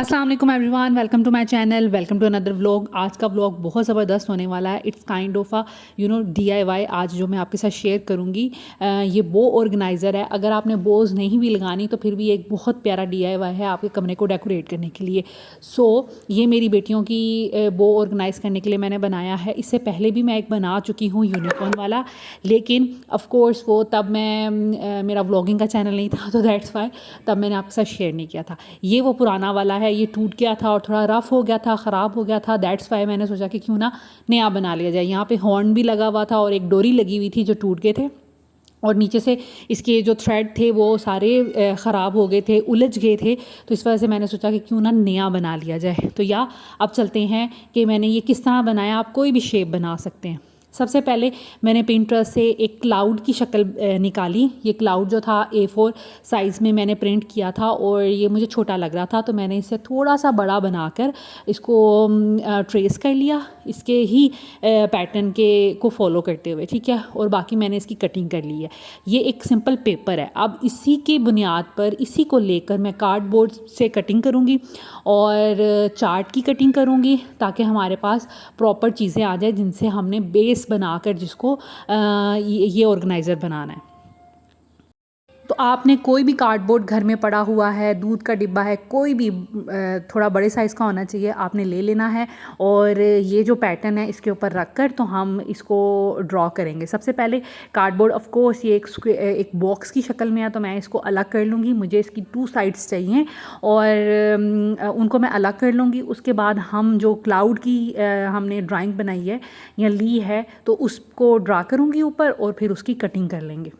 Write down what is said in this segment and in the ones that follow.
अस्सलाम वालेकुम everyone, welcome to my channel, welcome to another vlog. आज का व्लॉग बहुत ज़बरदस्त होने वाला है। It's kind of a DIY आज जो मैं आपके साथ शेयर करूँगी। ये बो ऑर्गेनाइज़र है। अगर आपने बोज नहीं भी लगानी तो फिर भी एक बहुत प्यारा DIY है आपके कमरे को डेकोरेट करने के लिए। ये मेरी बेटियों की बो ऑर्गेनाइज़ करने के लिए मैंने बनाया है। इससे पहले भी मैं एक बना चुकी हूँ यूनिकॉर्न वाला, लेकिन ऑफ कोर्स वो तब मैं मेरा व्लॉगिंग का चैनल नहीं था, तो दैट्स वाई तब मैंने आपके साथ शेयर नहीं किया था। ये वो पुराना वाला है, ये टूट गया था और थोड़ा रफ़ हो गया था, ख़राब हो गया था। दैट्स वाई मैंने सोचा कि क्यों ना नया बना लिया जाए। यहाँ पे हॉर्न भी लगा हुआ था और एक डोरी लगी हुई थी जो टूट गए थे, और नीचे से इसके जो थ्रेड थे वो सारे ख़राब हो गए थे, उलझ गए थे। तो इस वजह से मैंने सोचा कि क्यों ना नया बना लिया जाए। तो अब चलते हैं कि मैंने ये किस तरह बनाया। आप कोई भी शेप बना सकते हैं। सबसे पहले मैंने पिंटरेस्ट से एक क्लाउड की शक्ल निकाली। ये क्लाउड जो था A4 साइज़ में मैंने प्रिंट किया था और ये मुझे छोटा लग रहा था, तो मैंने इसे थोड़ा सा बड़ा बनाकर इसको ट्रेस कर लिया, इसके ही पैटर्न को फॉलो करते हुए, ठीक है। और बाकी मैंने इसकी कटिंग कर ली है। ये एक सिंपल पेपर है। अब इसी की बुनियाद पर इसी को लेकर मैं कार्डबोर्ड से कटिंग करूँगी और चार्ट की कटिंग करूँगी, ताकि हमारे पास प्रॉपर चीज़ें आ जाए जिनसे हमने बेस बनाकर जिसको ये ऑर्गेनाइज़र बनाना है। तो आपने कोई भी कार्डबोर्ड घर में पड़ा हुआ है, दूध का डिब्बा है, कोई भी थोड़ा बड़े साइज़ का होना चाहिए, आपने ले लेना है। और ये जो पैटर्न है इसके ऊपर रख कर तो हम इसको ड्रॉ करेंगे। सबसे पहले कार्डबोर्ड ऑफ कोर्स ये एक बॉक्स की शक्ल में है, तो मैं इसको अलग कर लूँगी। मुझे इसकी 2 साइड्स चाहिए और उनको मैं अलग कर लूँगी। उसके बाद हम जो क्लाउड की हमने ड्राइंग बनाई है या ली है, तो उसको ड्रा करूँगी ऊपर और फिर उसकी कटिंग कर लेंगे।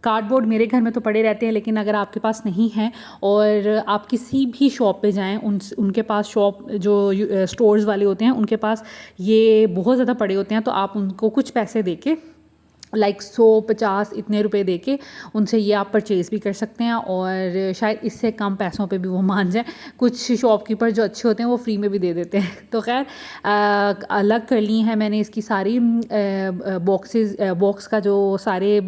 कार्डबोर्ड मेरे घर में तो पड़े रहते हैं, लेकिन अगर आपके पास नहीं है और आप किसी भी शॉप पे जाएं, उनके पास शॉप जो स्टोर्स वाले होते हैं उनके पास ये बहुत ज़्यादा पड़े होते हैं, तो आप उनको कुछ पैसे देके लाइक 100-50 इतने रुपए देके उनसे ये आप परचेज़ भी कर सकते हैं, और शायद इससे कम पैसों पे भी वो मान जाए। कुछ शॉपकीपर जो अच्छे होते हैं वो फ्री में भी दे देते हैं। तो खैर अलग कर ली हैं मैंने इसकी सारी बॉक्स का जो सारे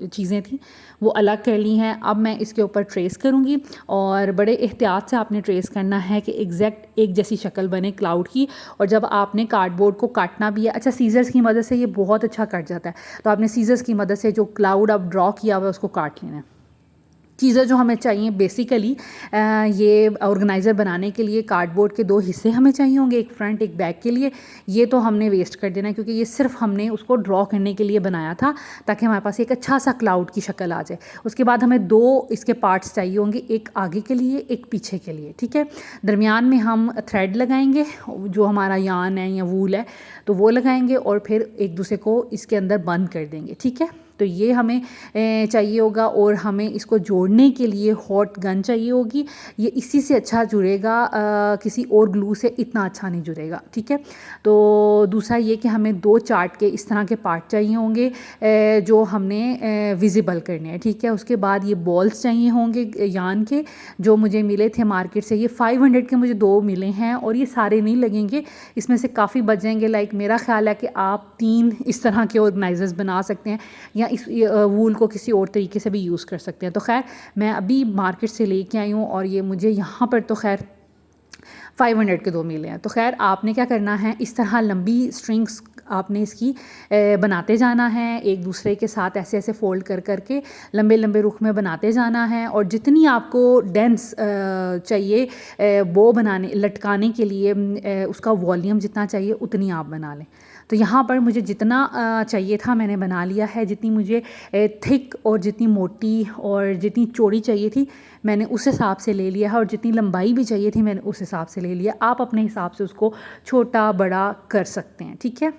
चीज़ें थी वो अलग कर ली हैं। अब मैं इसके ऊपर ट्रेस करूँगी और बड़े एहतियात से आपने ट्रेस करना है कि एग्जैक्ट एक जैसी शक्ल बने क्लाउड की। और जब आपने कार्डबोर्ड को काटना भी है, अच्छा सीजर्स की मदद से ये बहुत अच्छा कट जाता है, तो आपने सीजर्स की मदद से जो क्लाउड आप ड्रॉ किया हुआ है उसको काट लेना है। चीज़ें जो हमें चाहिए बेसिकली ये ऑर्गेनाइज़र बनाने के लिए कार्डबोर्ड के 2 हिस्से हमें चाहिए होंगे, एक फ्रंट एक बैक के लिए। ये तो हमने वेस्ट कर देना है, क्योंकि ये सिर्फ हमने उसको ड्रॉ करने के लिए बनाया था, ताकि हमारे पास एक अच्छा सा क्लाउड की शक्ल आ जाए। उसके बाद हमें 2 इसके पार्ट्स चाहिए होंगे, एक आगे के लिए एक पीछे के लिए, ठीक है। दरमियान में हम थ्रेड लगाएंगे, जो हमारा यान है या वूल है तो वो लगाएंगे, और फिर एक दूसरे को इसके अंदर बंद कर देंगे, ठीक है। तो ये हमें चाहिए होगा। और हमें इसको जोड़ने के लिए हॉट गन चाहिए होगी। ये इसी से अच्छा जुड़ेगा, किसी और ग्लू से इतना अच्छा नहीं जुड़ेगा, ठीक है। तो दूसरा ये कि हमें 2 चार्ट के इस तरह के पार्ट चाहिए होंगे जो हमने विजिबल करने हैं, ठीक है। उसके बाद ये बॉल्स चाहिए होंगे यान के, जो मुझे मिले थे मार्केट से। ये 500 के मुझे 2 मिले हैं, और ये सारे नहीं लगेंगे, इसमें से काफ़ी बच जाएंगे। लाइक मेरा ख्याल है कि आप 3 इस तरह के ऑर्गेनाइजर्स बना सकते हैं, या इस वूल को किसी और तरीके से भी यूज़ कर सकते हैं। तो खैर मैं अभी मार्केट से लेके आई हूँ, और ये मुझे यहाँ पर तो खैर 500 के 2 मिले हैं। तो खैर आपने क्या करना है, इस तरह लंबी स्ट्रिंग्स आपने इसकी बनाते जाना है, एक दूसरे के साथ ऐसे ऐसे फोल्ड कर करके लंबे लंबे रुख में बनाते जाना है। और जितनी आपको डेंस चाहिए बो बनाने लटकाने के लिए, उसका वॉल्यूम जितना चाहिए उतनी आप बना लें। तो यहाँ पर मुझे जितना चाहिए था मैंने बना लिया है। जितनी मुझे थिक और जितनी मोटी और जितनी चौड़ी चाहिए थी मैंने उस हिसाब से ले लिया है, और जितनी लंबाई भी चाहिए थी मैंने उस हिसाब से ले लिया। आप अपने हिसाब से उसको छोटा बड़ा कर सकते हैं, ठीक है।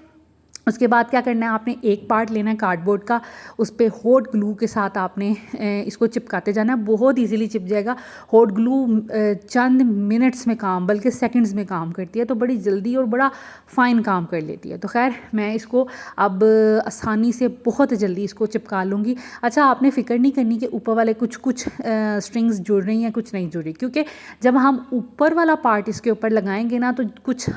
उसके बाद क्या करना है, आपने एक पार्ट लेना है कार्डबोर्ड का, उस पर हॉट ग्लू के साथ आपने इसको चिपकाते जाना है। बहुत इजीली चिप जाएगा। हॉट ग्लू चंद मिनट्स में काम, बल्कि सेकंड्स में काम करती है, तो बड़ी जल्दी और बड़ा फ़ाइन काम कर लेती है। तो खैर मैं इसको अब आसानी से बहुत जल्दी इसको चिपका लूँगी। अच्छा आपने फ़िक्र नहीं करनी कि ऊपर वाले कुछ स्ट्रिंग्स जुड़ रही हैं कुछ नहीं जुड़ रही, क्योंकि जब हम ऊपर वाला पार्ट इसके ऊपर लगाएंगे ना, तो कुछ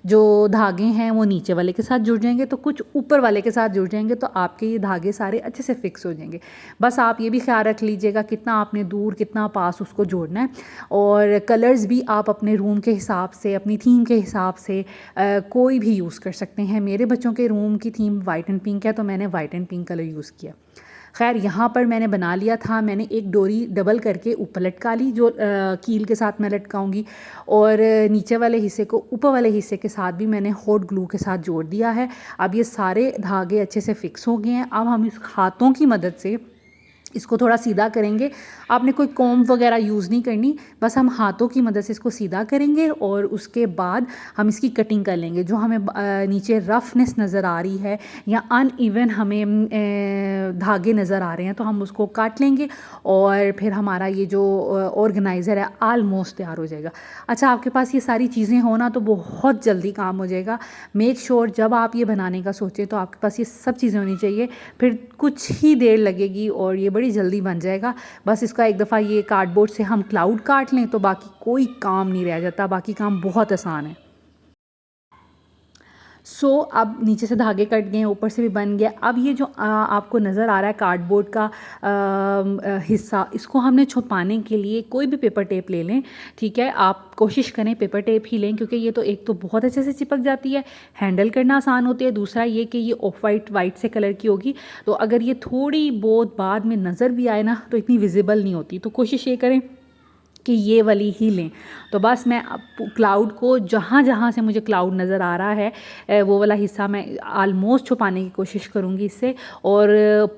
जो धागे हैं वो नीचे वाले के साथ साथ जुड़ जाएंगे तो कुछ ऊपर वाले के साथ जुड़ जाएंगे, तो आपके ये धागे सारे अच्छे से फिक्स हो जाएंगे। बस आप ये भी ख्याल रख लीजिएगा कितना आपने दूर कितना पास उसको जोड़ना है। और कलर्स भी आप अपने रूम के हिसाब से, अपनी थीम के हिसाब से कोई भी यूज़ कर सकते हैं। मेरे बच्चों के रूम की थीम वाइट एंड पिंक है, तो मैंने white and pink colour use किया। खैर यहाँ पर मैंने बना लिया था, मैंने एक डोरी डबल करके ऊपर लटका ली, जो कील के साथ मैं लटकाऊंगी, और नीचे वाले हिस्से को ऊपर वाले हिस्से के साथ भी मैंने हॉट ग्लू के साथ जोड़ दिया है। अब ये सारे धागे अच्छे से फिक्स हो गए हैं। अब हम इस हाथों की मदद से इसको थोड़ा सीधा करेंगे। आपने कोई कॉम्ब वगैरह यूज़ नहीं करनी, बस हम हाथों की मदद से इसको सीधा करेंगे और उसके बाद हम इसकी कटिंग कर लेंगे। जो हमें नीचे रफनेस नज़र आ रही है या अनइवन हमें धागे नज़र आ रहे हैं, तो हम उसको काट लेंगे और फिर हमारा ये जो ऑर्गेनाइज़र है आलमोस्ट तैयार हो जाएगा। अच्छा, आपके पास ये सारी चीज़ें हो ना तो बहुत जल्दी काम हो जाएगा। मेक श्योर जब आप ये बनाने का सोचें तो आपके पास ये सब चीज़ें होनी चाहिए, फिर कुछ ही देर लगेगी और ये बड़ी जल्दी बन जाएगा। बस इसका एक दफ़ा ये कार्डबोर्ड से हम क्लाउड काट लें तो बाकी कोई काम नहीं रह जाता, बाकी काम बहुत आसान है। अब नीचे से धागे कट गए, ऊपर से भी बन गया। अब ये जो आपको नज़र आ रहा है कार्डबोर्ड का हिस्सा, इसको हमने छुपाने के लिए कोई भी पेपर टेप ले लें, ठीक है। आप कोशिश करें पेपर टेप ही लें, क्योंकि ये तो एक तो बहुत अच्छे से चिपक जाती है, हैंडल करना आसान होती है। दूसरा ये कि ये ऑफ वाइट से कलर की होगी, तो अगर ये थोड़ी बहुत बाद में नज़र भी आए ना तो इतनी विजिबल नहीं होती। तो कोशिश ये करें कि ये वाली ही लें। तो बस मैं क्लाउड को जहाँ जहाँ से मुझे क्लाउड नज़र आ रहा है वो वाला हिस्सा मैं आलमोस्ट छुपाने की कोशिश करूँगी इससे, और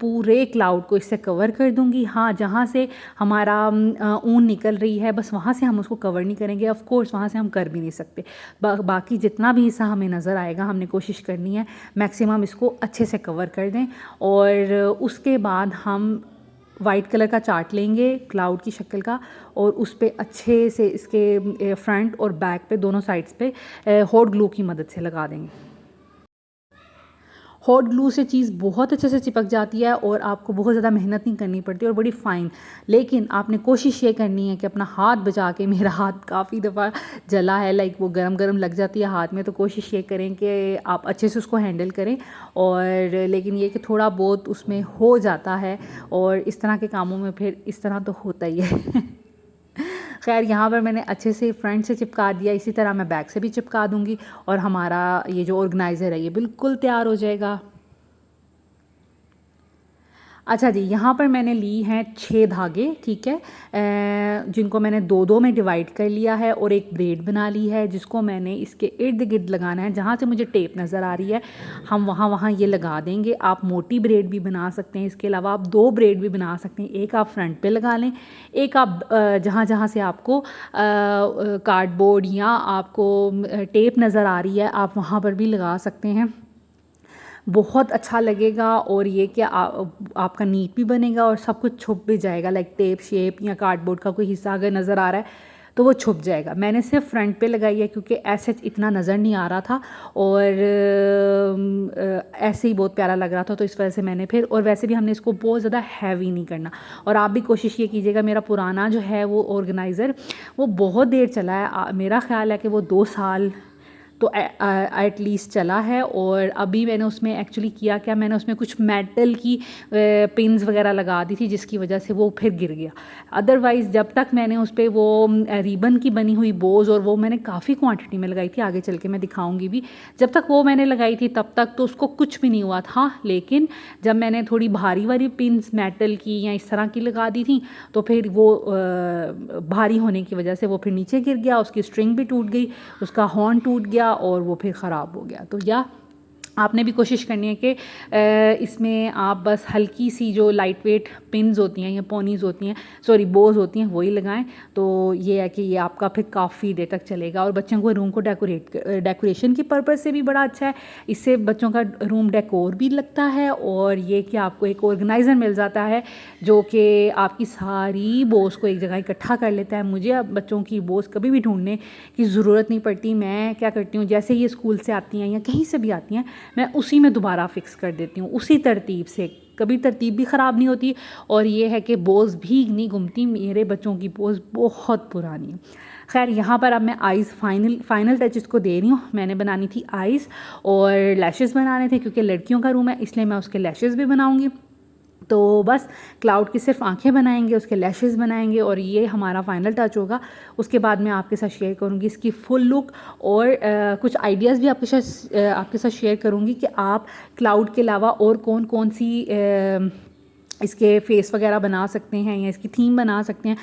पूरे क्लाउड को इससे कवर कर दूँगी। हाँ, जहाँ से हमारा ऊन निकल रही है बस वहाँ से हम उसको कवर नहीं करेंगे, ऑफ कोर्स वहाँ से हम कर भी नहीं सकते। बाकी जितना भी हिस्सा हमें नज़र आएगा हमने कोशिश करनी है मैक्सिमम इसको अच्छे से कवर कर दें। और उसके बाद हम वाइट कलर का चार्ट लेंगे क्लाउड की शक्ल का, और उस पे अच्छे से इसके फ्रंट और बैक पे दोनों साइड्स पे हॉट ग्लू की मदद से लगा देंगे। हॉट ग्लू से चीज़ बहुत अच्छे से चिपक जाती है और आपको बहुत ज़्यादा मेहनत नहीं करनी पड़ती और बड़ी फ़ाइन। लेकिन आपने कोशिश ये करनी है कि अपना हाथ बचा के, मेरा हाथ काफ़ी दफ़ा जला है, लाइक वो गरम गरम लग जाती है हाथ में, तो कोशिश ये करें कि आप अच्छे से उसको हैंडल करें। और लेकिन ये कि थोड़ा बहुत उसमें हो जाता है, और इस तरह के कामों में फिर इस तरह तो होता ही है। खैर यहाँ पर मैंने अच्छे से फ्रंट से चिपका दिया, इसी तरह मैं बैक से भी चिपका दूँगी और हमारा ये जो ऑर्गेनाइज़र है ये बिल्कुल तैयार हो जाएगा। अच्छा जी, यहाँ पर मैंने ली हैं 6 धागे, ठीक है, जिनको मैंने 2-2 में डिवाइड कर लिया है और एक ब्रेड बना ली है, जिसको मैंने इसके इर्द गिर्द लगाना है। जहाँ से मुझे टेप नज़र आ रही है हम वहाँ ये लगा देंगे। आप मोटी ब्रेड भी बना सकते हैं, इसके अलावा आप 2 ब्रेड भी बना सकते हैं। एक आप फ्रंट पे लगा लें, एक आप जहाँ जहाँ से आपको कार्डबोर्ड या आपको टेप नज़र आ रही है आप वहाँ पर भी लगा सकते हैं। बहुत अच्छा लगेगा और ये कि आपका नीट भी बनेगा और सब कुछ छुप भी जाएगा, लाइक टेप शेप या कार्डबोर्ड का कोई हिस्सा अगर नज़र आ रहा है तो वो छुप जाएगा। मैंने सिर्फ फ्रंट पे लगाई है क्योंकि ऐसे इतना नज़र नहीं आ रहा था और ऐसे ही बहुत प्यारा लग रहा था, तो इस वजह से मैंने फिर, और वैसे भी हमने इसको बहुत ज़्यादा हैवी नहीं करना। और आप भी कोशिश ये कीजिएगा, मेरा पुराना जो है वो ऑर्गेनाइज़र वो बहुत देर चला है, मेरा ख़्याल है कि वो 2 साल तो एटलीस्ट चला है। और अभी मैंने उसमें एक्चुअली किया क्या, मैंने उसमें कुछ मेटल की पिन्स वगैरह लगा दी थी जिसकी वजह से वो फिर गिर गया। अदरवाइज़ जब तक मैंने उस पर वो रिबन की बनी हुई बोज़, और वो मैंने काफ़ी क्वांटिटी में लगाई थी, आगे चल के मैं दिखाऊंगी भी, जब तक वो मैंने लगाई थी तब तक तो उसको कुछ भी नहीं हुआ था। लेकिन जब मैंने थोड़ी भारी वाली पिन्स मेटल की या इस तरह की लगा दी थी तो फिर वो भारी होने की वजह से वो फिर नीचे गिर गया, उसकी स्ट्रिंग भी टूट गई, उसका हॉर्न टूट गया और वो फिर ख़राब हो गया। तो या आपने भी कोशिश करनी है कि इसमें आप बस हल्की सी जो लाइट वेट पिन्स होती हैं या पोनीज़ होती हैं, सॉरी बोज़ होती हैं, वही लगाएं। तो ये है कि ये आपका फिर काफ़ी देर तक चलेगा और बच्चों को रूम को डेकोरेशन की पर्पज़ से भी बड़ा अच्छा है। इससे बच्चों का रूम डेकोर भी लगता है और ये कि आपको एक ऑर्गेनाइज़र मिल जाता है जो कि आपकी सारी बोज़ को एक जगह इकट्ठा कर लेता है। मुझे अब बच्चों की बोज़ कभी भी ढूंढने की ज़रूरत नहीं पड़ती। मैं क्या करती हूँ, जैसे ये स्कूल से आती हैं या कहीं से भी आती हैं, मैं उसी में दोबारा फ़िक्स कर देती हूँ, उसी तरतीब से कभी तरतीब भी ख़राब नहीं होती, और ये है कि बोझ भी नहीं घूमती। मेरे बच्चों की बोझ बहुत पुरानी है। खैर, यहाँ पर अब मैं आइज़ फाइनल टच इसको दे रही हूँ। मैंने बनानी थी आइज़ और लैशेज़ बनाने थे, क्योंकि लड़कियों का रूम है इसलिए मैं उसके लैशेज़ भी बनाऊँगी। तो बस क्लाउड की सिर्फ आंखें बनाएंगे, उसके लैशेज़ बनाएंगे, और ये हमारा फाइनल टच होगा। उसके बाद मैं आपके साथ शेयर करूँगी इसकी फुल लुक, और कुछ आइडियाज़ भी आपके साथ शेयर करूँगी कि आप क्लाउड के अलावा और कौन कौन सी इसके फेस वगैरह बना सकते हैं या इसकी थीम बना सकते हैं।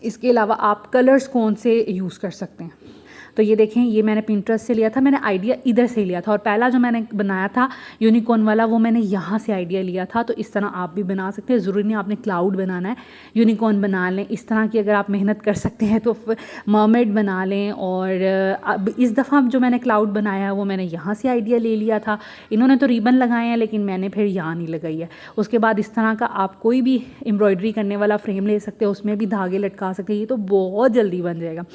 इसके अलावा आप कलर्स कौन से यूज़ कर सकते हैं। तो ये देखें, ये मैंने पिंटरेस्ट से लिया था, मैंने आइडिया इधर से लिया था, और पहला जो मैंने बनाया था यूनिकॉर्न वाला वो मैंने यहाँ से आइडिया लिया था। तो इस तरह आप भी बना सकते हैं, ज़रूरी नहीं आपने क्लाउड बनाना है, यूनिकॉर्न बना लें। इस तरह की अगर आप मेहनत कर सकते हैं तो मरमेड बना लें। और अब इस दफ़ा जो मैंने क्लाउड बनाया वो मैंने यहाँ से आइडिया ले लिया था। इन्होंने तो रिबन लगाए हैं लेकिन मैंने फिर यहाँ नहीं लगाई है। उसके बाद इस तरह का आप कोई भी एम्ब्रॉयडरी करने वाला फ्रेम ले सकते हैं, उसमें भी धागे लटका सकते हैं। ये तो बहुत जल्दी बन जाएगा।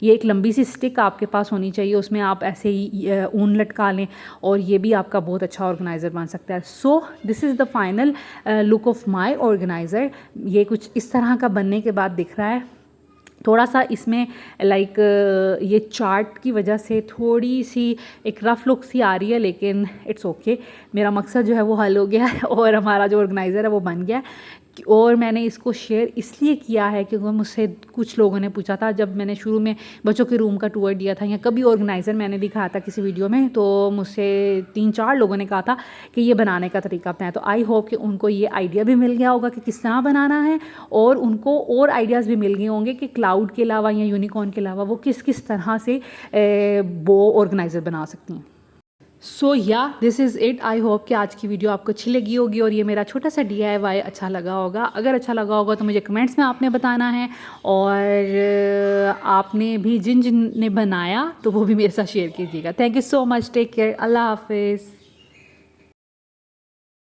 ये एक लंबी सी स्टिक आपके पास होनी चाहिए, उसमें आप ऐसे ही ऊन लटका लें और ये भी आपका बहुत अच्छा ऑर्गेनाइज़र बन सकता है। So this is the final look of my organiser. ये कुछ इस तरह का बनने के बाद दिख रहा है। थोड़ा सा इसमें लाइक ये चार्ट की वजह से थोड़ी सी एक रफ़ लुक सी आ रही है, लेकिन इट्स ओके। मेरा मकसद जो है वो हल हो गया है और हमारा जो ऑर्गेनाइज़र है वो बन गया है। और मैंने इसको शेयर इसलिए किया है क्योंकि मुझसे कुछ लोगों ने पूछा था, जब मैंने शुरू में बच्चों के रूम का टूर दिया था या कभी ऑर्गेनाइज़र मैंने दिखाया था किसी वीडियो में, तो मुझसे 3-4 लोगों ने कहा था कि ये बनाने का तरीका अपनाएं। तो आई होप कि उनको ये आइडिया भी मिल गया होगा कि किस तरह बनाना है, और उनको और आइडियाज़ भी मिल गए होंगे कि क्लाउड के अलावा या यूनिकॉर्न के अलावा वो किस किस तरह से वो ऑर्गेनाइज़र बना सकती हैं। सो या this is it. I hope कि आज की वीडियो आपको अच्छी लगी होगी और ये मेरा छोटा सा DIY अच्छा लगा होगा। अगर अच्छा लगा होगा तो मुझे कमेंट्स में आपने बताना है, और आपने भी जिन जिन ने बनाया तो वो भी मेरे साथ शेयर कीजिएगा। Thank you so much. Take care. अल्लाह हाफिज़।